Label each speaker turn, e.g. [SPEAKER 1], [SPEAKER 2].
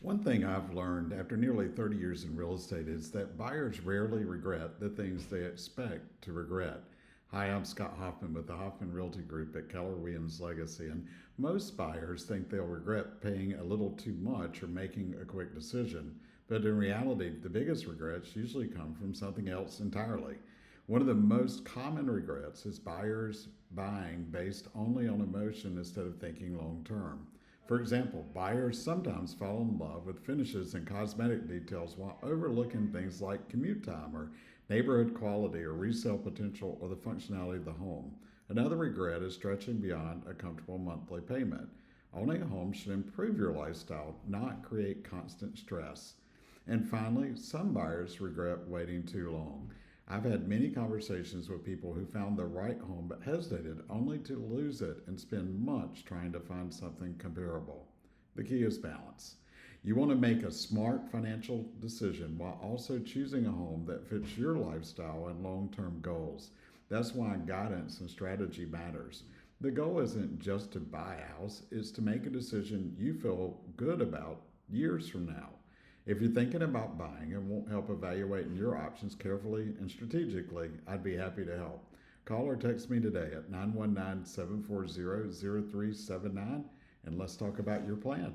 [SPEAKER 1] One thing I've learned after nearly 30 years in real estate is that buyers rarely regret the things they expect to regret. Hi, I'm Scott Hoffman with the Hoffman Realty Group at Keller Williams Legacy, and most buyers think they'll regret paying a little too much or making a quick decision. But in reality, the biggest regrets usually come from something else entirely. One of the most common regrets is buyers buying based only on emotion instead of thinking long term. For example, buyers sometimes fall in love with finishes and cosmetic details while overlooking things like commute time or neighborhood quality or resale potential or the functionality of the home. Another regret is stretching beyond a comfortable monthly payment. Owning a home should improve your lifestyle, not create constant stress. And finally, some buyers regret waiting too long. I've had many conversations with people who found the right home but hesitated only to lose it and spend months trying to find something comparable. The key is balance. You want to make a smart financial decision while also choosing a home that fits your lifestyle and long term goals. That's why guidance and strategy matters. The goal isn't just to buy a house, it's to make a decision you feel good about years from now. If you're thinking about buying and want help evaluating your options carefully and strategically, I'd be happy to help. Call or text me today at 919 740 0379 and let's talk about your plan.